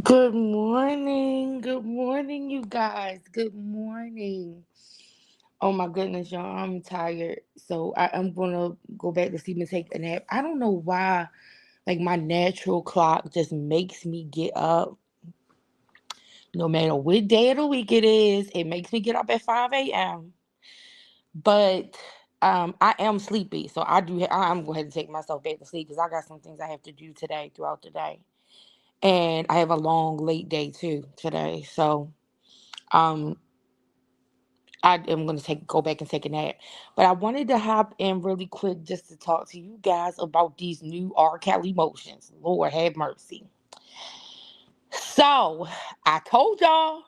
Good morning. Good morning, you guys. Good morning. Oh my goodness, y'all. I'm tired. So I'm gonna go back to sleep and take a nap. I don't know why, like my natural clock just makes me get up no matter what day of the week it is. It makes me get up at 5 a.m. But I am sleepy. So I'm going to take myself back to sleep because I got some things I have to do today throughout the day. And I have a long late day too today. So um I am gonna go back and take a nap. But I wanted to hop in really quick just to talk to you guys about these new R. Kelly motions. Lord have mercy. So I told y'all,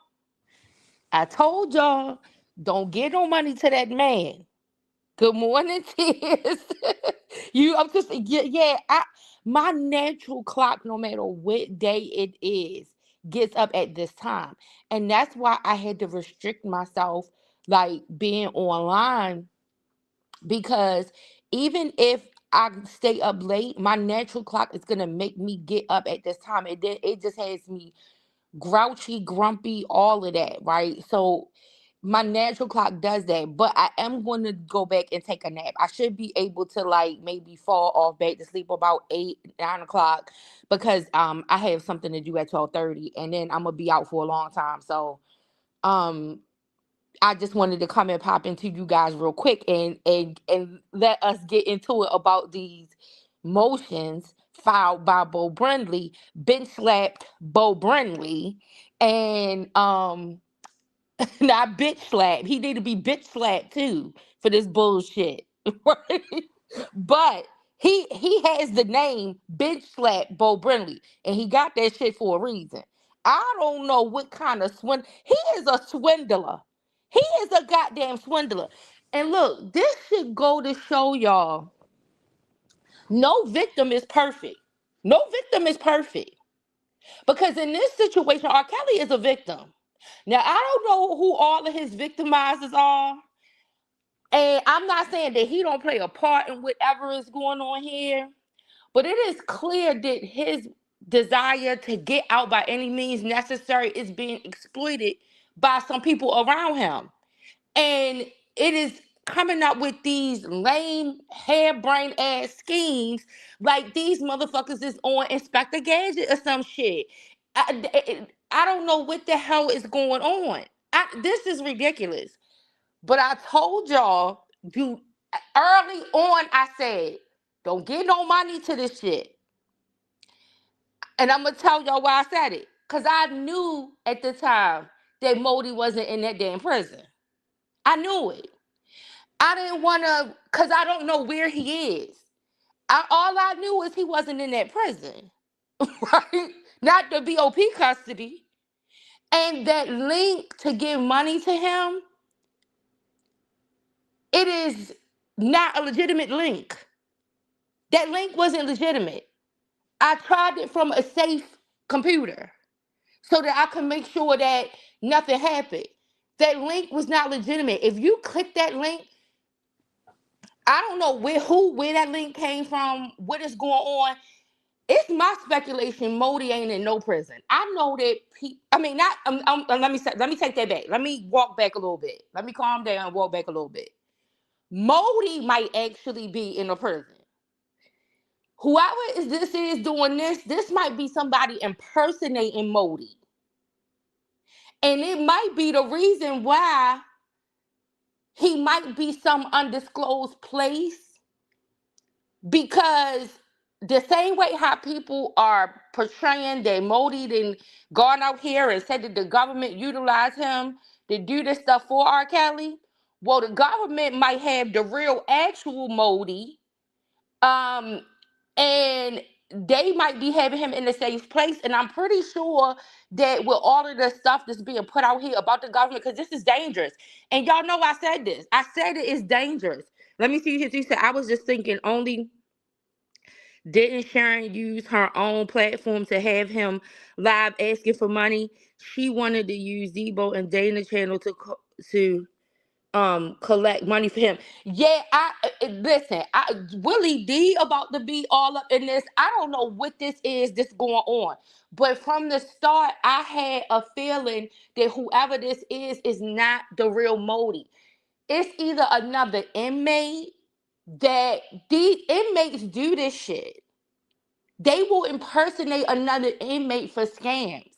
don't give no money to that man. Good morning, tears. I'm just yeah. My natural clock, no matter what day it is, gets up at this time, and that's why I had to restrict myself, like being online, because even if I stay up late, my natural clock is gonna make me get up at this time, and then it just has me grouchy, grumpy, all of that, right? So my natural clock does that, but I am going to go back and take a nap. I should be able to like maybe fall off back to sleep about 8, 9 o'clock because I have something to do at 12:30, and then I'm gonna be out for a long time. So um I just wanted to come and pop into you guys real quick and let us get into it about these motions filed by Bo Brindley, bench slapped Bo Brindley, and not bitch slap. He need to be bitch slapped too for this bullshit. Right? But he has the name bitch slap Bo Brindley, and he got that shit for a reason. I don't know what kind of he is a swindler. He is a goddamn swindler. And look, this should go to show y'all no victim is perfect. No victim is perfect. Because in this situation, R. Kelly is a victim. Now, I don't know who all of his victimizers are. And I'm not saying that he don't play a part in whatever is going on here. But it is clear that his desire to get out by any means necessary is being exploited by some people around him. And it is coming up with these lame, harebrained ass schemes like these motherfuckers is on Inspector Gadget or some shit. I don't know what the hell is going on. This is ridiculous. But I told y'all, you early on, I said, don't give no money to this shit. And I'm gonna tell y'all why I said it. Cause I knew at the time that Modi wasn't in that damn prison. I knew it. I didn't wanna, cause I don't know where he is. All I knew is he wasn't in that prison, right? Not the BOP custody. And that link to give money to him, it is not a legitimate link. That link wasn't legitimate. I tried it from a safe computer so that I could make sure that nothing happened. That link was not legitimate. If you click that link, I don't know where that link came from, what is going on. It's my speculation. Modi ain't in no prison. I know that. I mean, not. Let me take that back. Let me walk back a little bit. Let me calm down and walk back a little bit. Modi might actually be in a prison. Whoever is doing this, this might be somebody impersonating Modi. And it might be the reason why he might be some undisclosed place, because the same way how people are portraying that Modi then gone out here and said that the government utilized him to do this stuff for R. Kelly. Well, the government might have the real actual Modi, um, and they might be having him in a safe place. And I'm pretty sure that with all of the stuff that's being put out here about the government, because this is dangerous. And y'all know I said this. I said it is dangerous. Let me see. She said, I was just thinking only didn't Sharon use her own platform to have him live asking for money? She wanted to use Debo and Dana channel to collect money for him. Yeah, listen, Willie D about to be all up in this. I don't know what this is that's going on. But from the start, I had a feeling that whoever this is not the real Modi. It's either another inmate that these inmates do this shit. They will impersonate another inmate for scams.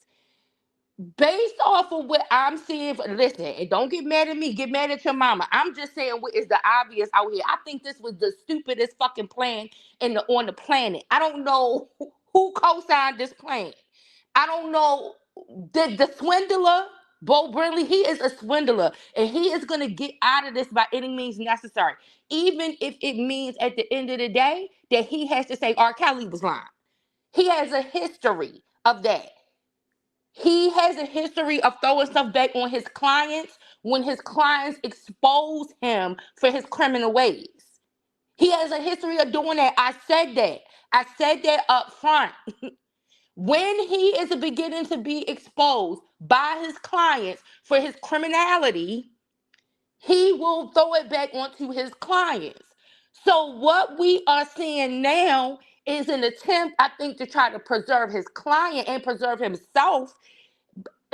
Based off of what I'm seeing, listen, and don't get mad at me, get mad at your mama. I'm just saying what is the obvious out here. I think this was the stupidest fucking plan on the planet. I don't know who co-signed this plan. I don't know the swindler, Bo Brinley. He is a swindler, and he is gonna get out of this by any means necessary, even if it means at the end of the day that he has to say R. Kelly was lying. He has a history of that. He has a history of throwing stuff back on his clients when his clients expose him for his criminal ways. He has a history of doing that. I said that. I said that up front. When he is beginning to be exposed by his clients for his criminality, he will throw it back onto his clients. So what we are seeing now is an attempt, I think, to try to preserve his client and preserve himself,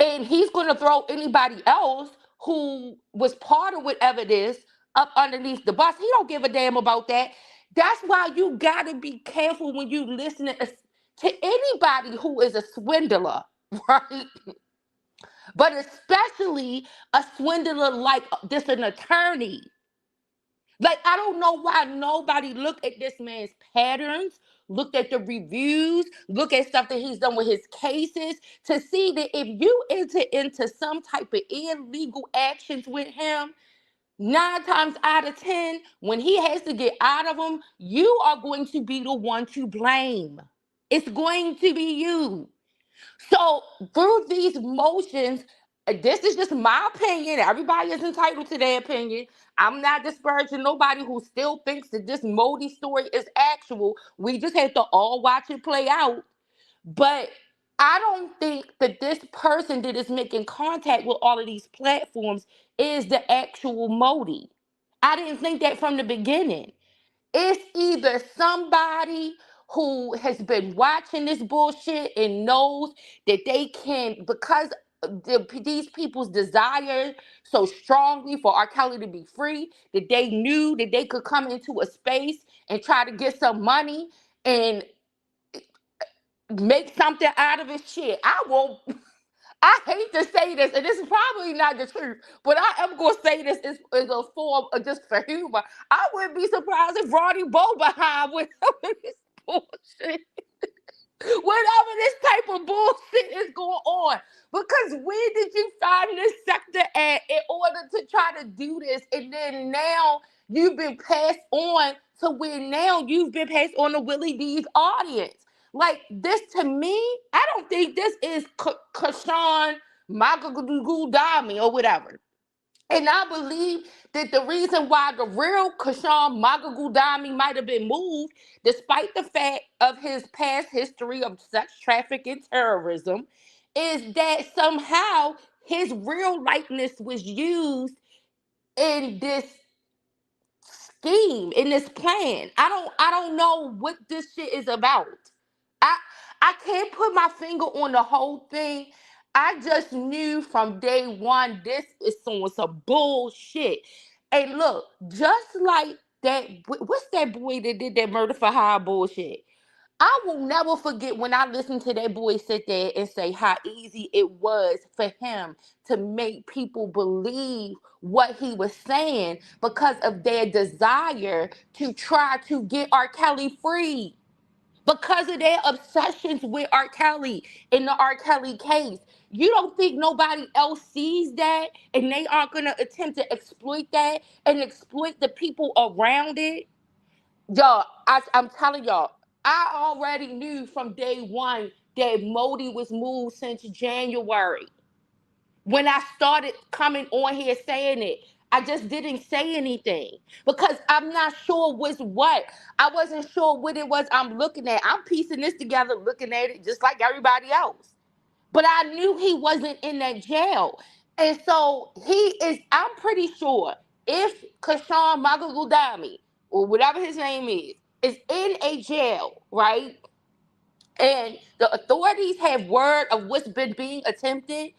and he's going to throw anybody else who was part of whatever it is up underneath the bus. He don't give a damn about that. That's why you got to be careful when you listen to anybody who is a swindler, right? But especially a swindler like this, an attorney. Like, I don't know why nobody looked at this man's patterns, looked at the reviews, look at stuff that he's done with his cases to see that if you enter into some type of illegal actions with him, 9 times out of 10, when he has to get out of them, you are going to be the one to blame. It's going to be you. So through these motions, this is just my opinion. Everybody is entitled to their opinion. I'm not disparaging nobody who still thinks that this Modi story is actual. We just have to all watch it play out. But I don't think that this person that is making contact with all of these platforms is the actual Modi. I didn't think that from the beginning. It's either somebody who has been watching this bullshit and knows that they can, because these people's desire so strongly for R. Kelly to be free, that they knew that they could come into a space and try to get some money and make something out of his shit. I won't. I hate to say this, and this is probably not the truth, but I am going to say this is a form of just for humor. I wouldn't be surprised if Ronnie Bo behind with this bullshit. Whatever this type of bullshit is going on. Because where did you find this sector at in order to try to do this? And then now you've been passed on to where now you've been passed on to Willie D's audience. Like this to me, I don't think this is Kashawn Magagudami or whatever. And I believe that the reason why the real Kashawn Magagudami might have been moved, despite the fact of his past history of sex trafficking terrorism, is that somehow his real likeness was used in this scheme, in this plan. I don't know what this shit is about. I I can't put my finger on the whole thing. I just knew from day one this is some bullshit. And look, just like that, what's that boy that did that murder for hire bullshit? I will never forget when I listened to that boy sit there and say how easy it was for him to make people believe what he was saying because of their desire to try to get R. Kelly free. Because of their obsessions with R. Kelly in the R. Kelly case. You don't think nobody else sees that and they aren't going to attempt to exploit that and exploit the people around it? Y'all, I'm telling y'all, I already knew from day one that Modi was moved since January. When I started coming on here saying it, I just didn't say anything because I'm not sure what's what. I wasn't sure what it was I'm looking at. I'm piecing this together, looking at it just like everybody else. But I knew he wasn't in that jail. And so he is, I'm pretty sure. if Kashawn Magagudami, or whatever his name is in a jail, right? And the authorities have word of what's been being attempted,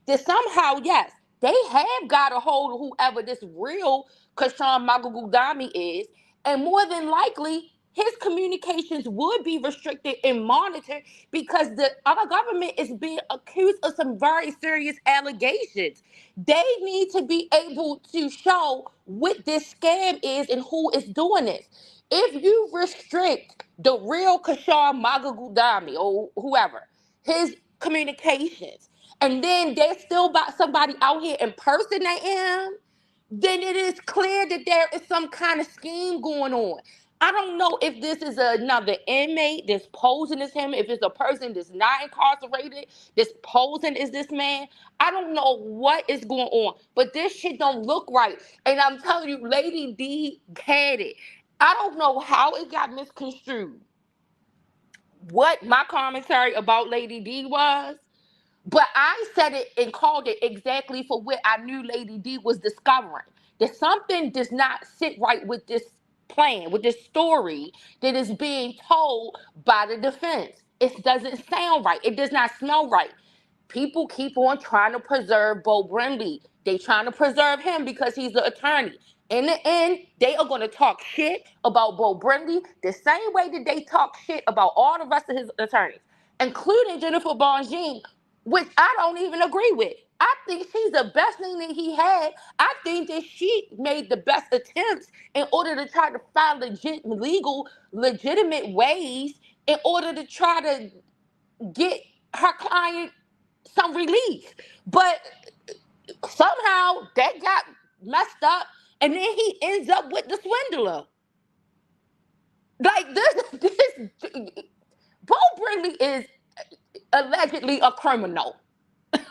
then somehow, yes, they have got a hold of whoever this real Kashawn Magagudami is, and more than likely, his communications would be restricted and monitored because our government is being accused of some very serious allegations. They need to be able to show what this scam is and who is doing this. If you restrict the real Kashar Magagudami or whoever, his communications, and then there's still about somebody out here impersonating him, then it is clear that there is some kind of scheme going on. I don't know if this is another inmate that's posing as him, if it's a person that's not incarcerated, that's posing as this man. I don't know what is going on, but this shit don't look right. And I'm telling you, Lady D had it. I don't know how it got misconstrued, what my commentary about Lady D was, but I said it and called it exactly for what I knew Lady D was discovering. That something does not sit right with this plan, with this story that is being told by the defense. It doesn't sound right. It does not smell right. People keep on trying to preserve Bo Brimley. They trying to preserve him because he's the attorney. In the end, they are going to talk shit about Bo Brimley the same way that they talk shit about all the rest of his attorneys, including Jennifer Bonjean, which I don't even agree with. I think she's the best thing that he had. I think that she made the best attempts in order to try to find legitimate ways in order to try to get her client some relief. But somehow that got messed up, and then he ends up with the swindler. Like this Bo Brinley is allegedly a criminal.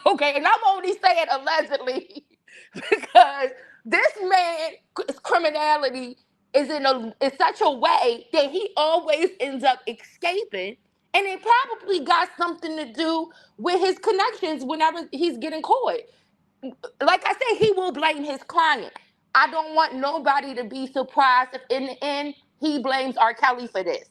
Okay, and I'm only saying allegedly because this man's criminality is in such a way that he always ends up escaping, and it probably got something to do with his connections whenever he's getting caught. Like I said, he will blame his client. I don't want nobody to be surprised if in the end he blames R. Kelly for this.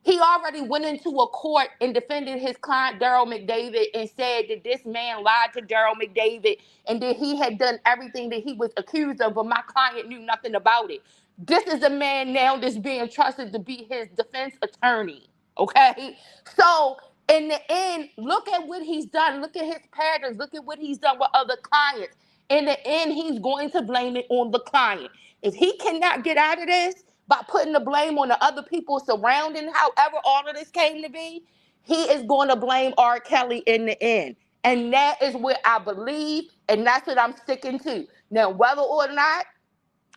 He already went into a court and defended his client, Daryl McDavid, and said that this man lied to Daryl McDavid and that he had done everything that he was accused of, but my client knew nothing about it. This is a man now that's being trusted to be his defense attorney. Okay? So in the end, look at what he's done. Look at his patterns. Look at what he's done with other clients. In the end, he's going to blame it on the client. If he cannot get out of this by putting the blame on the other people surrounding however all of this came to be, he is going to blame R. Kelly in the end. And that is what I believe, and that's what I'm sticking to. Now, whether or not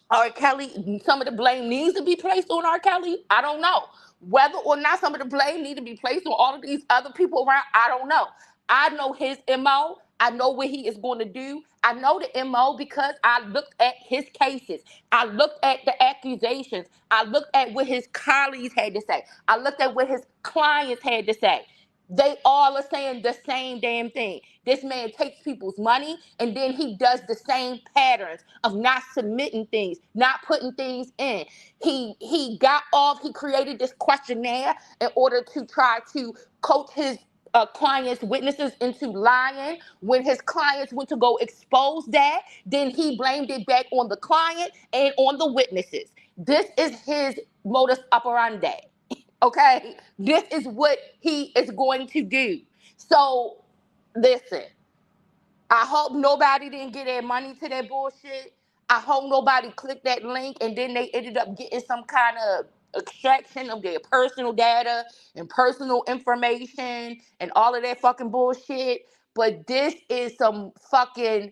R. Kelly, some of the blame needs to be placed on R. Kelly, I don't know. Whether or not some of the blame need to be placed on all of these other people around, I don't know. I know his MO. I know what he is going to do. I know the MO because I looked at his cases. I looked at the accusations. I looked at what his colleagues had to say. I looked at what his clients had to say. They all are saying the same damn thing. This man takes people's money and then he does the same patterns of not submitting things, not putting things in. He created this questionnaire in order to try to coach his clients' witnesses into lying. When his clients went to go expose that, then he blamed it back on the client and on the witnesses. This is his modus operandi. Okay, this is what he is going to do. So, listen, I hope nobody didn't get their money to that bullshit. I hope nobody clicked that link and then they ended up getting some kind of extraction of their personal data and personal information and all of that fucking bullshit. But this is some fucking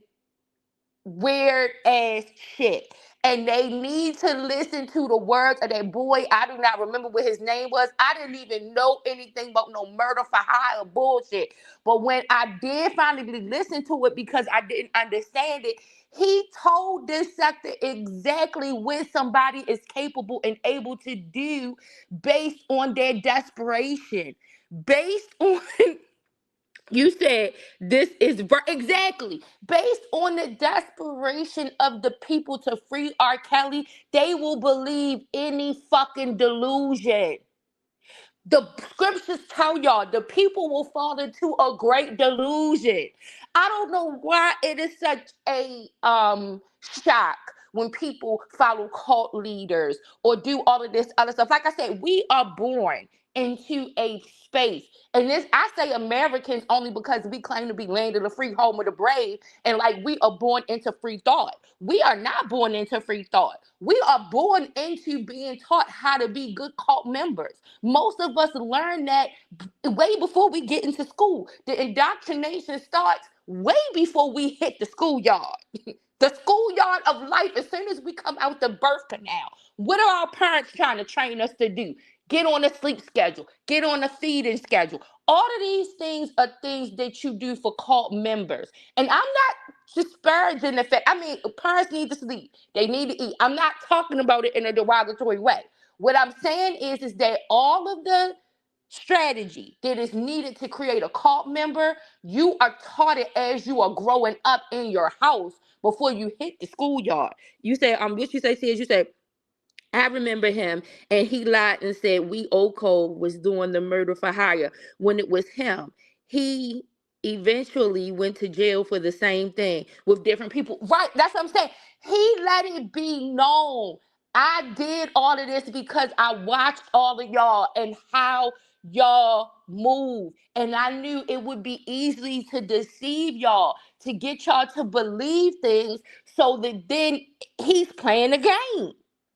weird ass shit. And they need to listen to the words of that boy. I do not remember what his name was. I didn't even know anything about no murder for hire or bullshit. But when I did finally listen to it because I didn't understand it, he told this sector exactly what somebody is capable and able to do based on their desperation, based on You said this is exactly based on the desperation of the people to free R. Kelly. They will believe any fucking delusion. The scriptures tell y'all the people will fall into a great delusion. I don't know why it is such a shock when people follow cult leaders or do all of this other stuff. Like I said, we are born into a space. And this I say Americans only because we claim to be land of the free, home of the brave, and like we are born into free thought. We are not born into free thought. We are born into being taught how to be good cult members. Most of us learn that way before we get into school. The indoctrination starts way before we hit the schoolyard. The schoolyard of life, as soon as we come out the birth canal. What are our parents trying to train us to do? Get on a sleep schedule, get on a feeding schedule. All of these things are things that you do for cult members. And I'm not disparaging the fact, I mean, parents need to sleep, they need to eat. I'm not talking about it in a derogatory way. What I'm saying is that all of the strategy that is needed to create a cult member, you are taught it as you are growing up in your house before you hit the schoolyard. You said, what you say, Sis? You said, I remember him, and he lied and said we Oko was doing the murder for hire when it was him. He eventually went to jail for the same thing with different people. Right, that's what I'm saying. He let it be known. I did all of this because I watched all of y'all and how y'all move. And I knew it would be easy to deceive y'all, to get y'all to believe things so that then he's playing the game.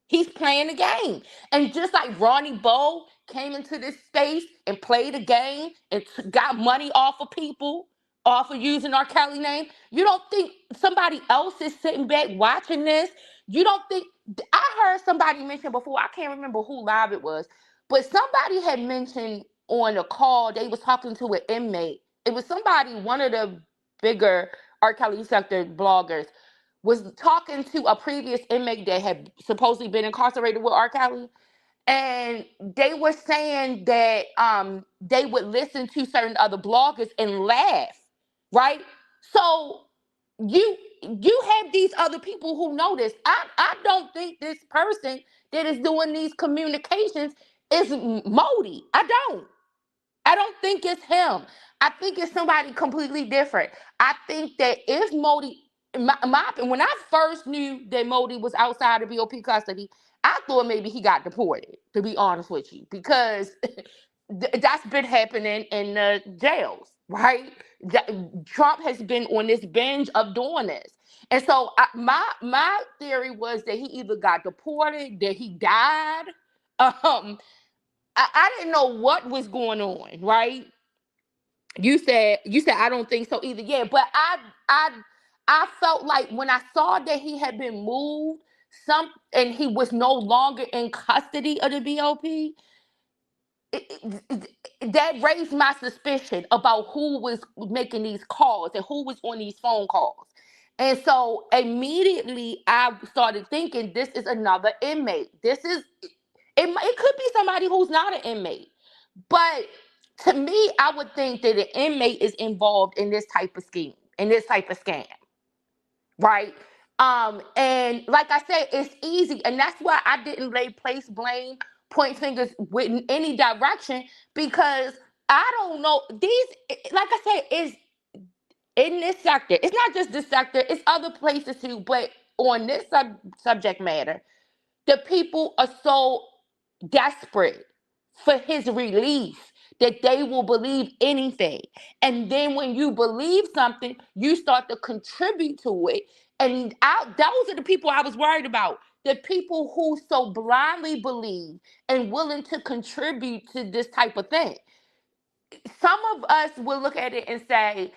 He's playing the game. And just like Ronnie Bo came into this space and played a game and got money off of people, off of using R. Kelly name, you don't think somebody else is sitting back watching this? You don't think, I heard somebody mention before, I can't remember who live it was, but somebody had mentioned on a call, they was talking to an inmate. It was somebody, one of the bigger R. Kelly sector bloggers, was talking to a previous inmate that had supposedly been incarcerated with R. Kelly, and they were saying that they would listen to certain other bloggers and laugh, right? So you have these other people who know this. I don't think this person that is doing these communications is Modi. I don't think it's him. I think it's somebody completely different. I think that if Modi, when I first knew that Modi was outside of BOP custody, I thought maybe he got deported, to be honest with you, because that's been happening in the jails, right? Trump has been on this binge of doing this. And so my theory was that he either got deported, that he died. I didn't know what was going on, right? You said I don't think so either. Yeah, but I felt like when I saw that he had been moved and he was no longer in custody of the BOP, that raised my suspicion about who was making these calls and who was on these phone calls. And so immediately I started thinking this is another inmate. It could be somebody who's not an inmate. But to me, I would think that an inmate is involved in this type of scheme, in this type of scam, right? And like I said, it's easy, and that's why I didn't place blame, point fingers with any direction, because I don't know these. Like I said, is in this sector. It's not just this sector; it's other places too. But on this subject matter, the people are so desperate for his release that they will believe anything. And then when you believe something, you start to contribute to it. And those are the people I was worried about. The people who so blindly believe and willing to contribute to this type of thing. Some of us will look at it and say,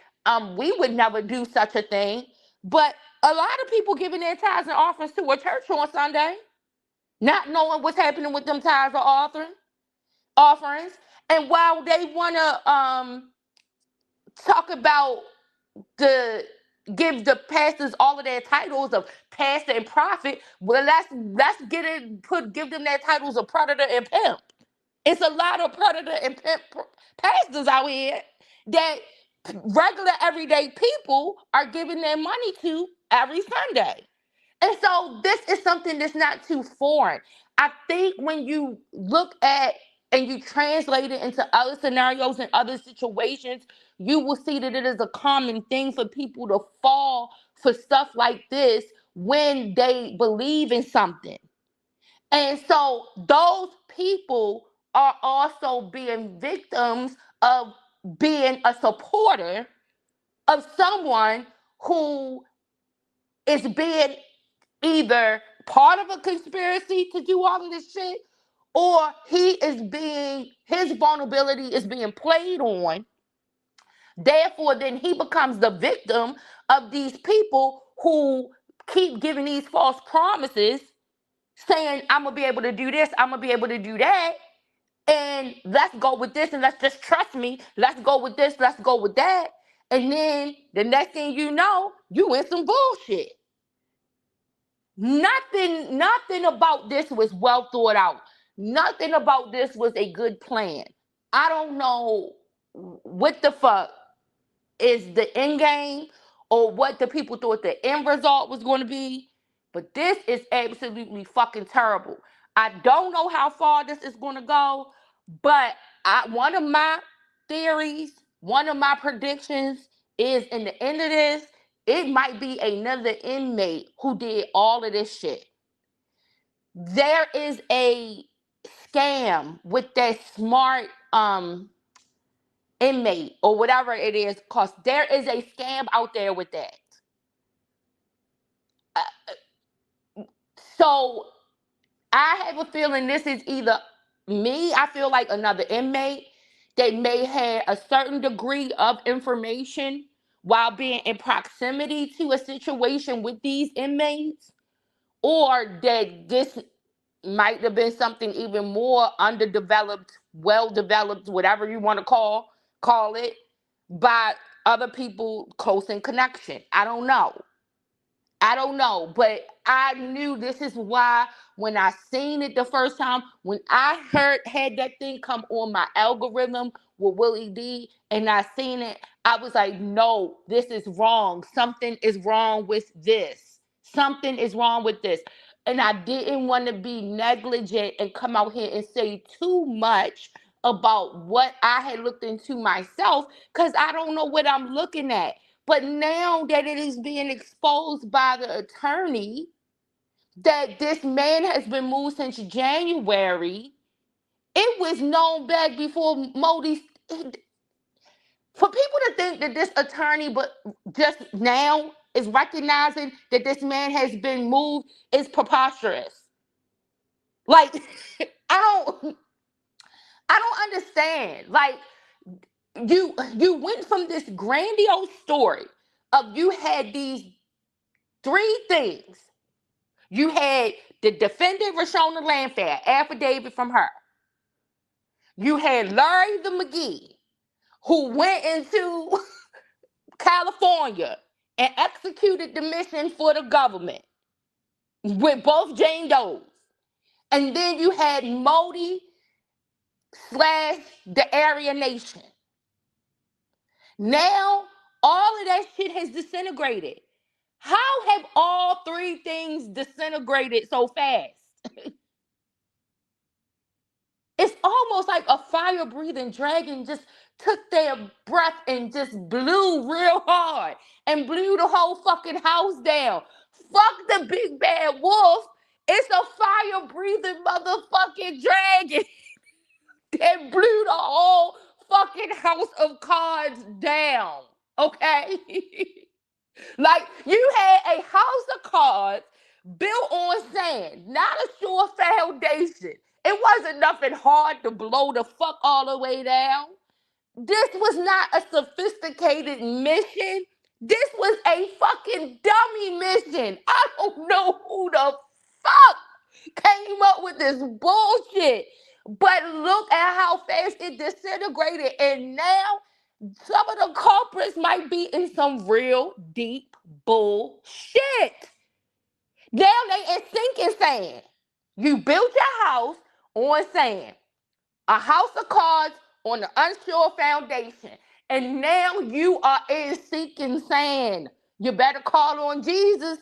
we would never do such a thing. But a lot of people giving their tithes and offerings to a church on Sunday, not knowing what's happening with them tithes or offerings. And while they want to talk about the give the pastors all of their titles of pastor and prophet, well, let's give them their titles of predator and pimp. It's a lot of predator and pimp pastors out here that regular everyday people are giving their money to every Sunday. And so this is something that's not too foreign. I think when you look at and you translate it into other scenarios and other situations, you will see that it is a common thing for people to fall for stuff like this when they believe in something. And so those people are also being victims of being a supporter of someone who is being either part of a conspiracy to do all of this shit, or his vulnerability is being played on. Therefore, then he becomes the victim of these people who keep giving these false promises, saying, I'm gonna be able to do this, I'm gonna be able to do that, and let's go with this, and let's just trust me, let's go with this, let's go with that. And then the next thing you know, you in some bullshit. Nothing about this was well thought out. Nothing about this was a good plan. I don't know what the fuck is the end game or what the people thought the end result was going to be, but this is absolutely fucking terrible. I don't know how far this is going to go, but one of my theories, one of my predictions is in the end of this, it might be another inmate who did all of this shit. There is a scam with that smart inmate or whatever it is, because there is a scam out there with that. So I have a feeling this is either me, I feel like another inmate that may have a certain degree of information while being in proximity to a situation with these inmates, or that this might have been something even more underdeveloped, well developed, whatever you want to call it, by other people close in connection. I don't know, but I knew this is why when I seen it the first time, when I had that thing come on my algorithm with Willie D and I seen it, I was like, no, this is wrong. Something is wrong with this. Something is wrong with this. And I didn't want to be negligent and come out here and say too much about what I had looked into myself, because I don't know what I'm looking at. But now that it is being exposed by the attorney that this man has been moved since January, it was known back before Modi. For people to think that this attorney, but just now is recognizing that this man has been moved, is preposterous. Like, I don't understand. Like, you went from this grandiose story of you had these three things. You had the defendant Rashona Landfair, affidavit from her. You had Larry the McGee, who went into California and executed the mission for the government with both Jane Does. And then you had Modi slash the Aryan Nation. Now, all of that shit has disintegrated. How have all three things disintegrated so fast? It's almost like a fire-breathing dragon just took their breath and just blew real hard and blew the whole fucking house down. Fuck the big bad wolf. It's a fire-breathing motherfucking dragon that blew the whole fucking house of cards down. Okay? Like, you had a house of cards built on sand, not a sure foundation. It wasn't nothing hard to blow the fuck all the way down. This was not a sophisticated mission. This was a fucking dummy mission. I don't know who the fuck came up with this bullshit. But look at how fast it disintegrated. And now some of the culprits might be in some real deep bullshit. Now they in sinking sand. You built your house on sand. A house of cards on the unsure foundation. And now you are in sinking sand. You better call on Jesus.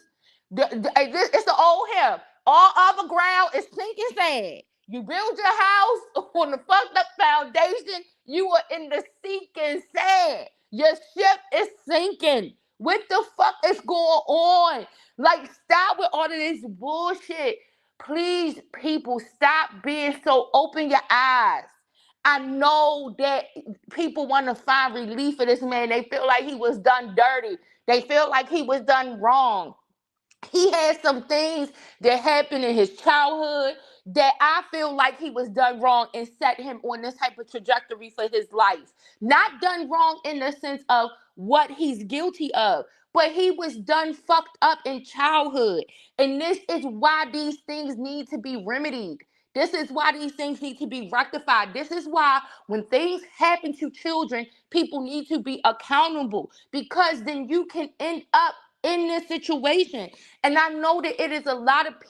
It's the old hymn. All other ground is sinking sand. You build your house on the fucked up foundation. You are in the sinking sand. Your ship is sinking. What the fuck is going on? Like, stop with all of this bullshit. Please, people, stop being so open your eyes. I know that people want to find relief for this man. They feel like he was done dirty. They feel like he was done wrong. He had some things that happened in his childhood that I feel like he was done wrong and set him on this type of trajectory for his life. Not done wrong in the sense of what he's guilty of, but he was done fucked up in childhood. And this is why these things need to be remedied. This is why these things need to be rectified. This is why when things happen to children, people need to be accountable, because then you can end up in this situation. And I know that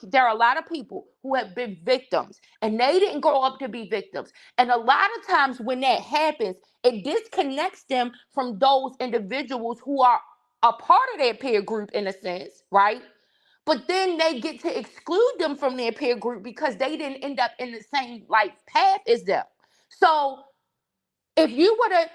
there are a lot of people who have been victims and they didn't grow up to be victims. And a lot of times when that happens, it disconnects them from those individuals who are a part of their peer group in a sense, right? But then they get to exclude them from their peer group because they didn't end up in the same life path as them. So if you were to,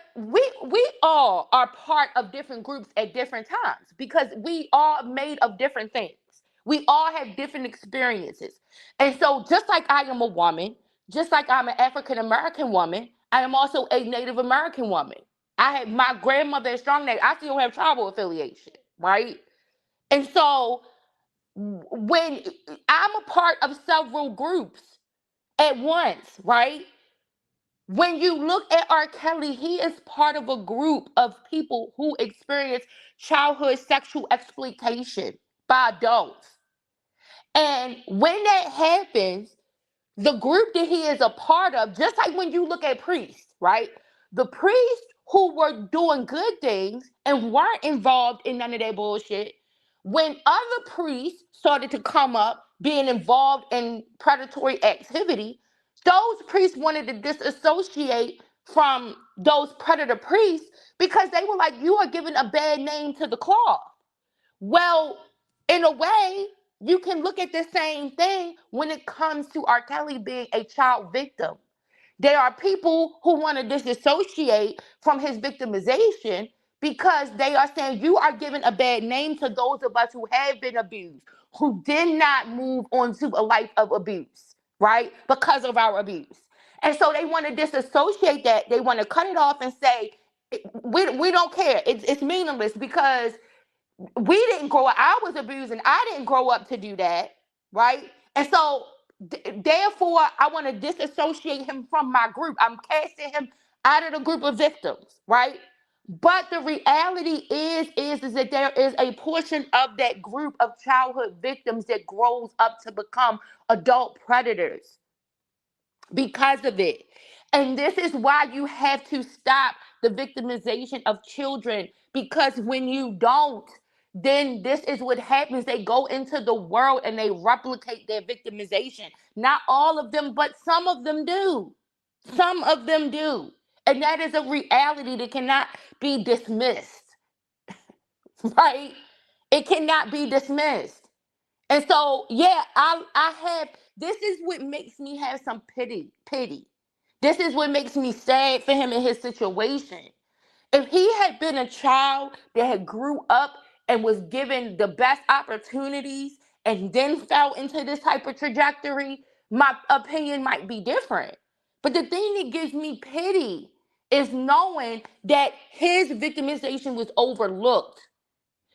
we all are part of different groups at different times because we are made of different things. We all have different experiences. And so just like I am a woman, just like I'm an African American woman, I am also a Native American woman. I had my grandmother is strong Native. I still have tribal affiliation, right? And so when I'm a part of several groups at once, right? When you look at R. Kelly, he is part of a group of people who experience childhood sexual exploitation by adults. And when that happens, the group that he is a part of, just like when you look at priests, right? The priests who were doing good things and weren't involved in none of that bullshit, when other priests started to come up being involved in predatory activity, those priests wanted to disassociate from those predator priests because they were like, you are giving a bad name to the cloth. Well, in a way, you can look at the same thing when it comes to R. Kelly being a child victim. There are people who want to disassociate from his victimization because they are saying you are giving a bad name to those of us who have been abused, who did not move on to a life of abuse, right? Because of our abuse. And so they want to disassociate that. They want to cut it off and say, we don't care. It's meaningless because we didn't grow up. I was abused and I didn't grow up to do that, right? And so therefore I want to disassociate him from my group. I'm casting him out of the group of victims, right? But the reality is that there is a portion of that group of childhood victims that grows up to become adult predators because of it. And this is why you have to stop the victimization of children, because when you don't, then this is what happens. They go into the world and they replicate their victimization. Not all of them, but some of them do. Some of them do. And that is a reality that cannot be dismissed, right? It cannot be dismissed. And so, yeah, I have, this is what makes me have some pity. This is what makes me sad for him in his situation. If he had been a child that had grew up and was given the best opportunities and then fell into this type of trajectory, my opinion might be different. But the thing that gives me pity is knowing that his victimization was overlooked,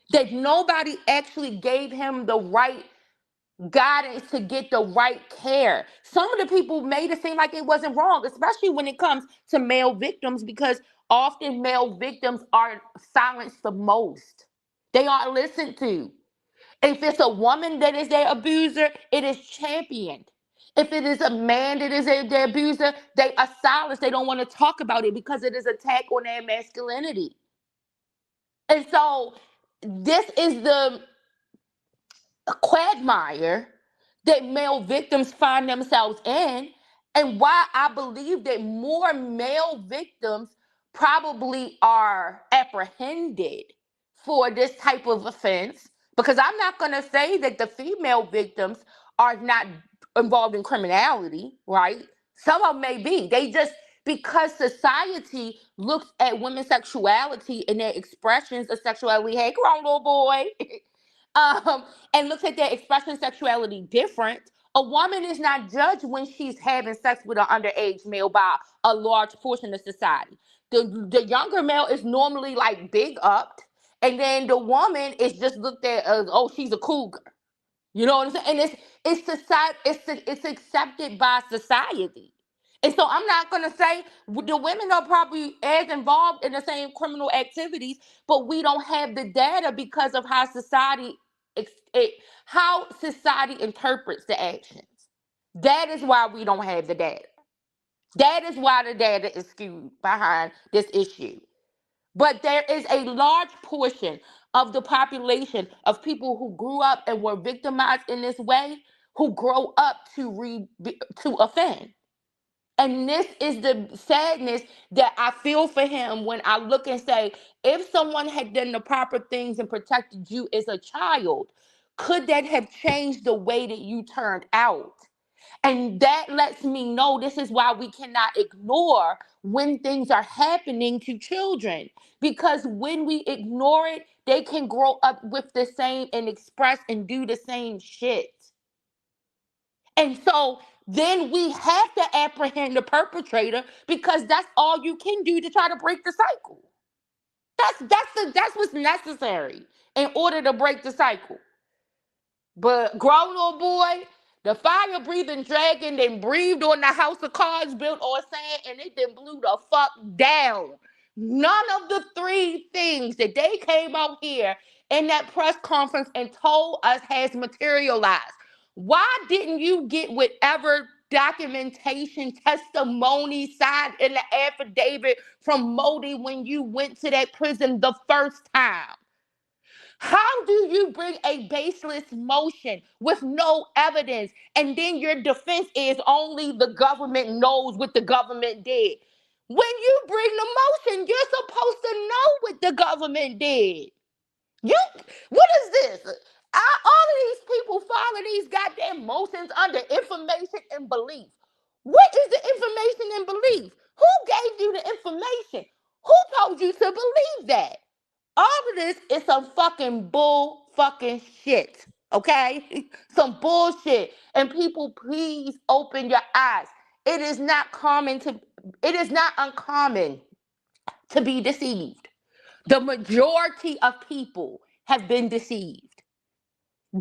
that nobody actually gave him the right guidance to get the right care. Some of the people made it seem like it wasn't wrong, especially when it comes to male victims, because often male victims are silenced the most. They aren't listened to. If it's a woman that is their abuser, it is championed. If it is a man that is their abuser, they are silenced. They don't want to talk about it because it is an attack on their masculinity. And so this is the quagmire that male victims find themselves in, and why I believe that more male victims probably are apprehended for this type of offense, because I'm not going to say that the female victims are not involved in criminality, right? Some of them may be. They just, because society looks at women's sexuality and their expressions of sexuality, hey, grown little boy, um, and looks at their expression of sexuality different. A woman is not judged when she's having sex with an underage male by a large portion of society. The younger male is normally like big upped, and then the woman is just looked at as, oh, she's a cougar. You know what I'm saying? And it's society, it's accepted by society. And so I'm not gonna say the women are probably as involved in the same criminal activities, but we don't have the data because of how how society interprets the actions. That is why we don't have the data. That is why the data is skewed behind this issue. But there is a large portion of the population of people who grew up and were victimized in this way who grow up to offend. And this is the sadness that I feel for him when I look and say, if someone had done the proper things and protected you as a child, could that have changed the way that you turned out? And that lets me know this is why we cannot ignore when things are happening to children. Because when we ignore it, they can grow up with the same and express and do the same shit. And so then we have to apprehend the perpetrator, because that's all you can do to try to break the cycle. That's what's necessary in order to break the cycle. But grown old boy, the fire breathing dragon then breathed on the house of cards built on sand, and it then blew the fuck down. None of the three things that they came out here in that press conference and told us has materialized. Why didn't you get whatever documentation, testimony signed in the affidavit from Modi when you went to that prison the first time? How do you bring a baseless motion with no evidence, and then your defense is only the government knows what the government did? When you bring the motion, you're supposed to know what the government did. You, what is this? All of these people follow these goddamn motions under information and belief. What is the information and belief? Who gave you the information? Who told you to believe that? All of this is some fucking bull fucking shit. Okay? Some bullshit. And people, please open your eyes. It is not uncommon to be deceived. The majority of people have been deceived.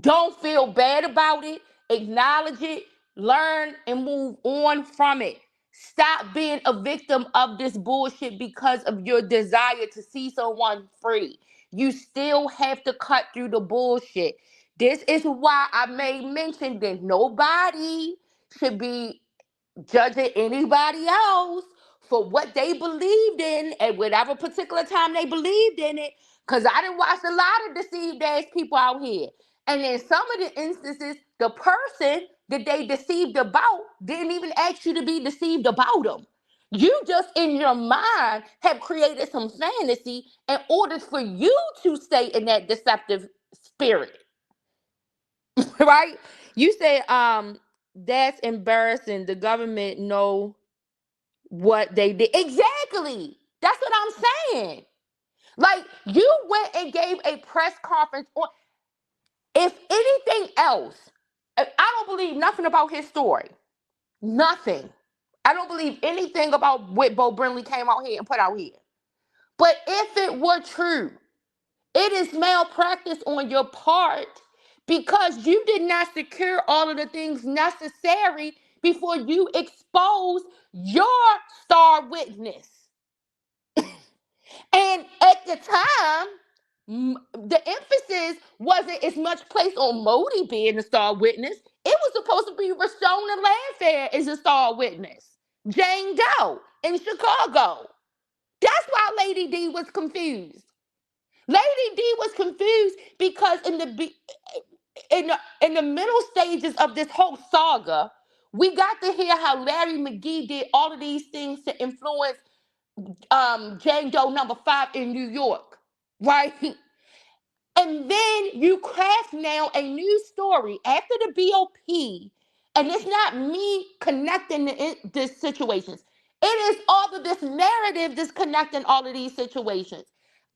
Don't feel bad about it. Acknowledge it. Learn and move on from it. Stop being a victim of this bullshit because of your desire to see someone free. You still have to cut through the bullshit. This is why I made mention that nobody should be judging anybody else for what they believed in at whatever particular time they believed in it. Because I done watched a lot of deceived ass people out here. And in some of the instances, the person that they deceived about didn't even ask you to be deceived about them. You just in your mind have created some fantasy in order for you to stay in that deceptive spirit. Right? You say, that's embarrassing. The government know what they did. Exactly. That's what I'm saying. Like, you went and gave a press conference on, if anything else, I don't believe nothing about his story. Nothing. I don't believe anything about what Bo Brinley came out here and put out here. But if it were true, it is malpractice on your part because you did not secure all of the things necessary before you exposed your star witness. And at the time, the emphasis wasn't as much placed on Modi being the star witness. It was supposed to be Rashona Landfair as a star witness. Jane Doe in Chicago. That's why Lady D was confused. Lady D was confused because in the middle stages of this whole saga, we got to hear how Larry McGee did all of these things to influence Jane Doe number 5 in New York, right? And then you craft now a new story after the BOP, and it's not me connecting the situations. It is all of this narrative that's connecting all of these situations.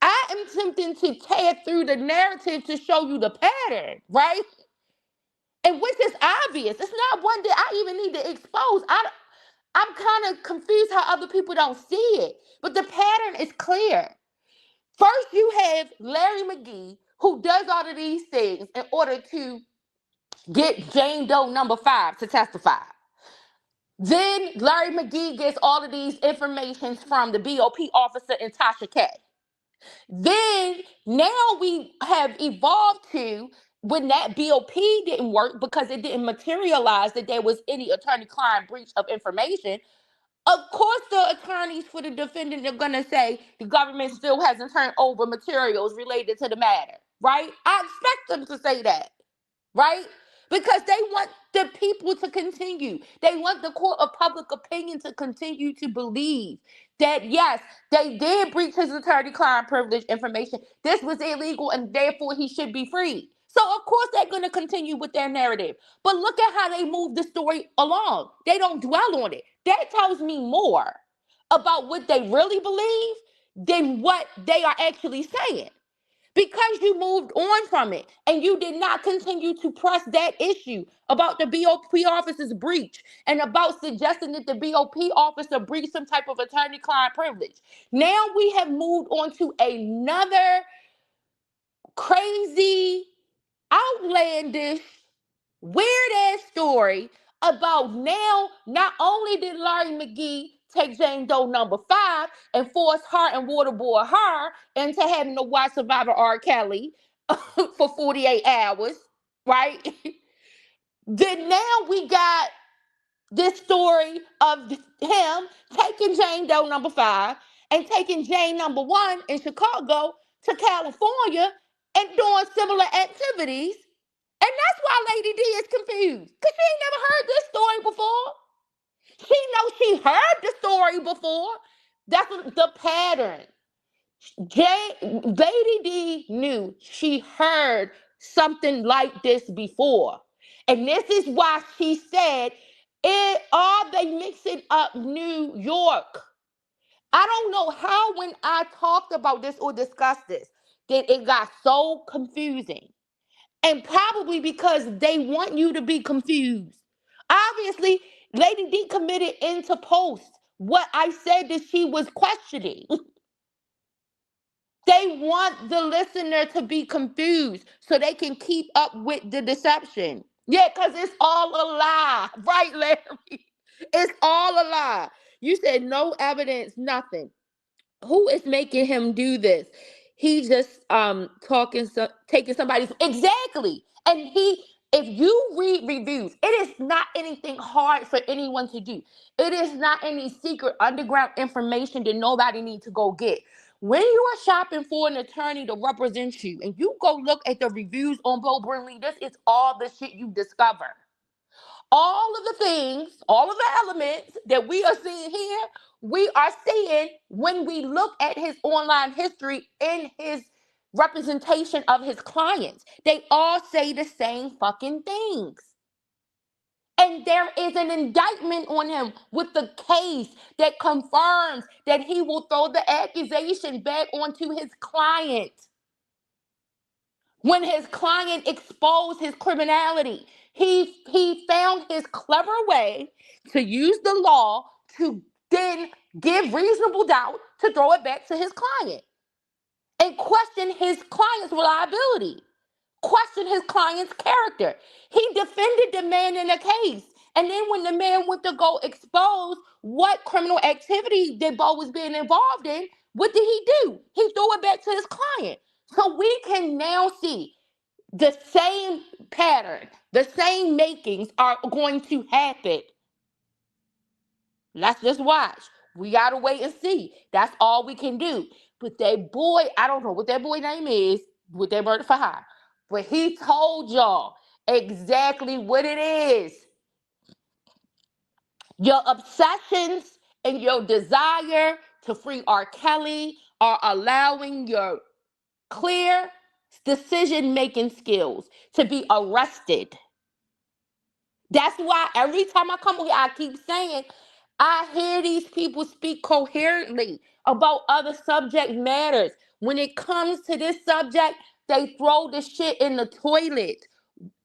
I am attempting to tear through the narrative to show you the pattern, right? And which is obvious. It's not one that I even need to expose. I'm kind of confused how other people don't see it. But the pattern is clear. First, you have Larry McGee, who does all of these things in order to get Jane Doe number 5 to testify. Then Larry McGee gets all of these informations from the BOP officer and Tasha K. Then now we have evolved to when that BOP didn't work because it didn't materialize that there was any attorney-client breach of information. Of course, the attorneys for the defendant are going to say the government still hasn't turned over materials related to the matter, right? I expect them to say that, right? Because they want the people to continue. They want the court of public opinion to continue to believe that, yes, they did breach his attorney-client privilege information. This was illegal and therefore he should be free. So, of course, they're going to continue with their narrative. But look at how they move the story along. They don't dwell on it. That tells me more about what they really believe than what they are actually saying. Because you moved on from it and you did not continue to press that issue about the BOP officer's breach and about suggesting that the BOP officer breached some type of attorney-client privilege. Now we have moved on to another crazy, outlandish, weird-ass story about now not only did Larry McGee take Jane Doe number 5 and force her and waterboard her into having to watch Survivor R. Kelly for 48 hours, right? Then now we got this story of him taking Jane Doe number 5 and taking Jane number 1 in Chicago to California and doing similar activities. And that's why Lady D is confused. Because she ain't never heard this story before. She knows she heard the story before. That's the pattern. Lady D knew she heard something like this before. And this is why she said, are they mixing up New York? I don't know how when I talked about this or discussed this, that it got so confusing. And probably because they want you to be confused. Obviously, Lady D committed into post what I said that she was questioning. They want the listener to be confused so they can keep up with the deception. Yeah, because it's all a lie. Right, Larry? It's all a lie. You said no evidence, nothing. Who is making him do this? He just taking somebody's exactly. And if you read reviews, it is not anything hard for anyone to do. It is not any secret underground information that nobody needs to go get. When you are shopping for an attorney to represent you and you go look at the reviews on Bo Brinley, this is all the shit you discover. All of the things, all of the elements that we are seeing here, we are seeing when we look at his online history in his representation of his clients. They all say the same fucking things. And there is an indictment on him with the case that confirms that he will throw the accusation back onto his client. When his client exposed his criminality, he found his clever way to use the law to then give reasonable doubt to throw it back to his client and question his client's reliability, question his client's character. He defended the man in the case. And then when the man went to go expose what criminal activity that Bo was being involved in, what did he do? He threw it back to his client. So we can now see the same pattern, the same makings are going to happen. Let's just watch. We gotta wait and see. That's all we can do. But that boy, I don't know what that boy name is with that murder for hire, but he told y'all exactly what it is. Your obsessions and your desire to free R. Kelly are allowing your clear decision making skills to be arrested. That's why every time I come here, I keep saying, I hear these people speak coherently about other subject matters. When it comes to this subject, they throw the shit in the toilet.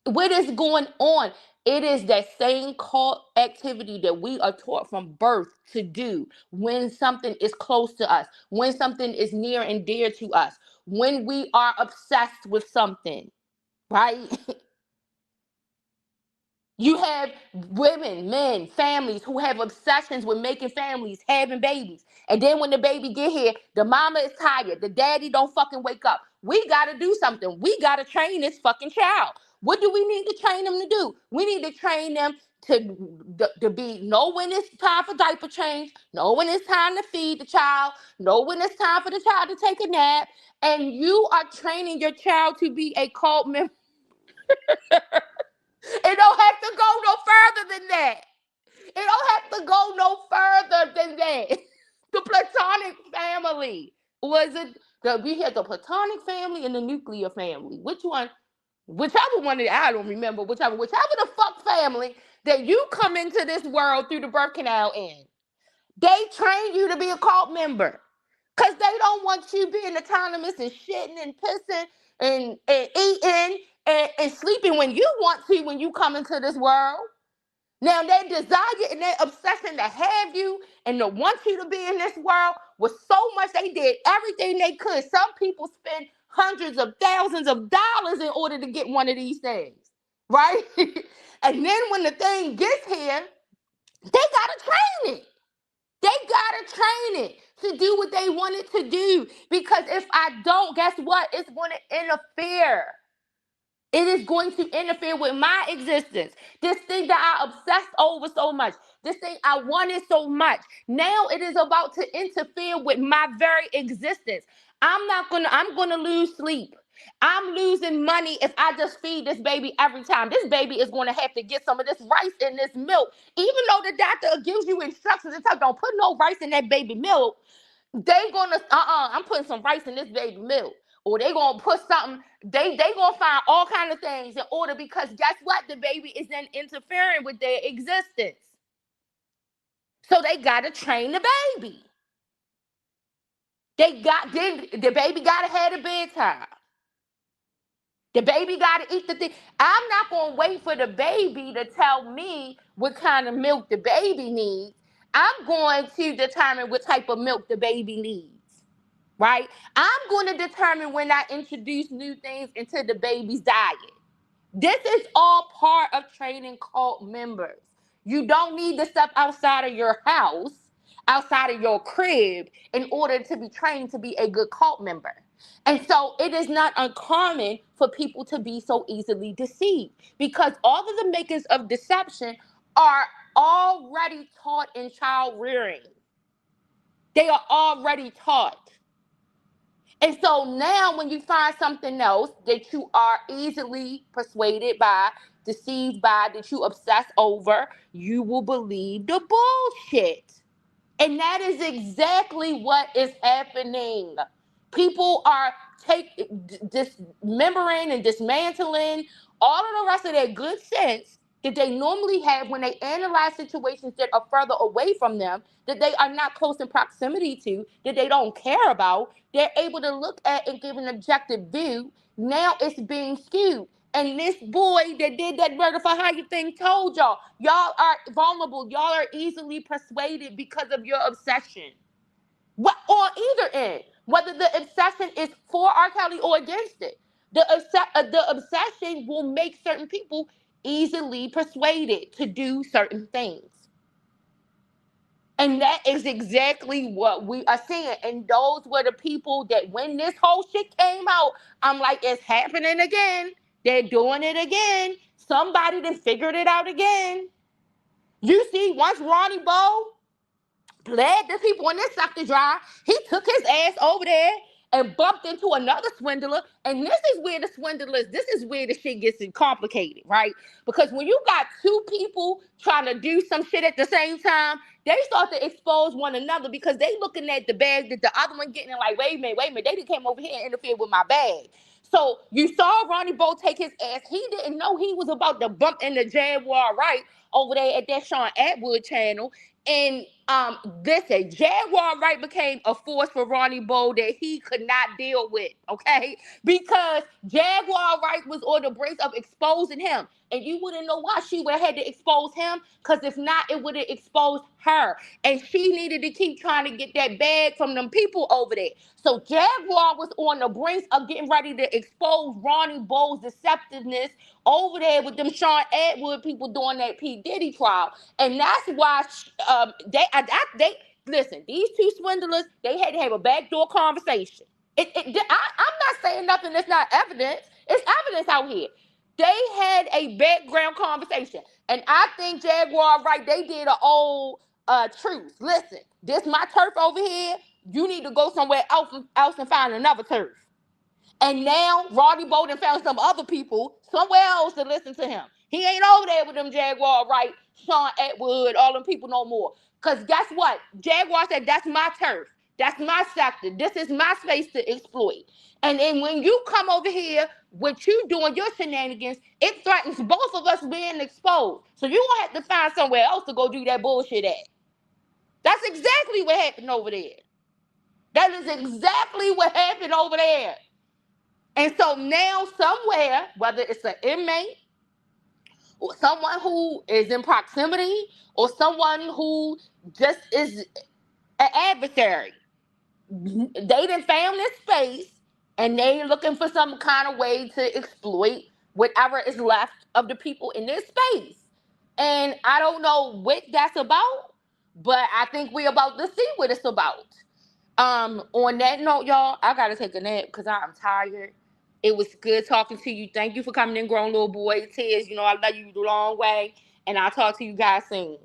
What is going on? It is that same cult activity that we are taught from birth to do when something is close to us, when something is near and dear to us, when we are obsessed with something, right? You have women, men, families who have obsessions with making families, having babies. And then when the baby get here, the mama is tired. The daddy don't fucking wake up. We got to do something. We got to train this fucking child. What do we need to train them to do? We need to train them to be know when it's time for diaper change, know when it's time to feed the child, know when it's time for the child to take a nap. And you are training your child to be a cult member. It don't have to go no further than that. It don't have to go no further than that. The platonic family. Was it we had the platonic family and the nuclear family? Which one? Whichever one I don't remember. Whichever the fuck family that you come into this world through the birth canal in. They train you to be a cult member. Cause they don't want you being autonomous and shitting and pissing and eating and sleeping when you want to when you come into this world. Now their desire and their obsession to have you and to want you to be in this world was so much they did everything they could. Some people spend hundreds of thousands of dollars in order to get one of these things, right? And then when the thing gets here, they gotta train it. They gotta train it to do what they want it to do. Because if I don't, guess what? It's going to interfere. It is going to interfere with my existence. This thing that I obsessed over so much. This thing I wanted so much. Now it is about to interfere with my very existence. I'm gonna lose sleep. I'm losing money if I just feed this baby every time. This baby is going to have to get some of this rice in this milk. Even though the doctor gives you instructions and tell don't put no rice in that baby milk, they gonna I'm putting some rice in this baby milk. Or they gonna put something, they gonna find all kind of things in order because guess what? The baby is then interfering with their existence. So they gotta train the baby. The baby gotta have a bedtime. The baby gotta eat the thing. I'm not gonna wait for the baby to tell me what kind of milk the baby needs. I'm going to determine what type of milk the baby needs. Right? I'm going to determine when I introduce new things into the baby's diet. This is all part of training cult members. You don't need to step outside of your house, outside of your crib, in order to be trained to be a good cult member. And so it is not uncommon for people to be so easily deceived because all of the makers of deception are already taught in child rearing. They are already taught. And so now when you find something else that you are easily persuaded by, deceived by, that you obsess over, you will believe the bullshit. And that is exactly what is happening. People are dismembering and dismantling all of the rest of their good sense that they normally have when they analyze situations that are further away from them, that they are not close in proximity to, that they don't care about. They're able to look at and give an objective view. Now it's being skewed. And this boy that did that murder for hire thing told y'all are vulnerable. Y'all are easily persuaded because of your obsession. What on either end, whether the obsession is for R. Kelly or against it, the obsession will make certain people easily persuaded to do certain things. And that is exactly what we are seeing. And those were the people that when this whole shit came out, I'm like, it's happening again. They're doing it again. Somebody done figured it out again. You see, once Ronnie Bo led the people in this sucked dry, he took his ass over there and bumped into another swindler. And this is where the shit gets complicated, right? Because when you got two people trying to do some shit at the same time, they start to expose one another because they looking at the bag that the other one getting and like, wait a minute, they just came over here and interfered with my bag. So you saw Ronnie Bo take his ass. He didn't know he was about to bump into Jaguar Wright over there at that Sean Atwood channel. And listen, Jaguar Wright became a force for Ronnie Bo that he could not deal with, okay? Because Jaguar Wright was on the brink of exposing him. And you wouldn't know why she would have had to expose him, because if not, it would have exposed her. And she needed to keep trying to get that bag from them people over there. So Jaguar was on the brink of getting ready to expose Ronnie Bo's deceptiveness over there with them Sean Atwood people doing that P. Diddy trial. And that's why they listen, these two swindlers, they had to have a backdoor conversation. I'm not saying nothing that's not evidence. It's evidence out here. They had a background conversation. And I think Jaguar Wright, they did an old truce. Listen, this my turf over here. You need to go somewhere else and find another turf. And now Ronnie Bolden found some other people somewhere else to listen to him. He ain't over there with them Jaguar Wright, Sean Atwood, all them people no more. Because guess what? Jaguar said, that's my turf. That's my sector. This is my space to exploit. And then when you come over here, what you doing your shenanigans, it threatens both of us being exposed. So you're going to have to find somewhere else to go do that bullshit at. That's exactly what happened over there. That is exactly what happened over there. And so now somewhere, whether it's an inmate or someone who is in proximity or someone who just is an adversary, they done found this space and they looking for some kind of way to exploit whatever is left of the people in this space. And I don't know what that's about, but I think we're about to see what it's about. On that note, y'all, I gotta take a nap because I'm tired. It was good talking to you. Thank you for coming in, grown little boy. Tears, I love you the long way. And I'll talk to you guys soon.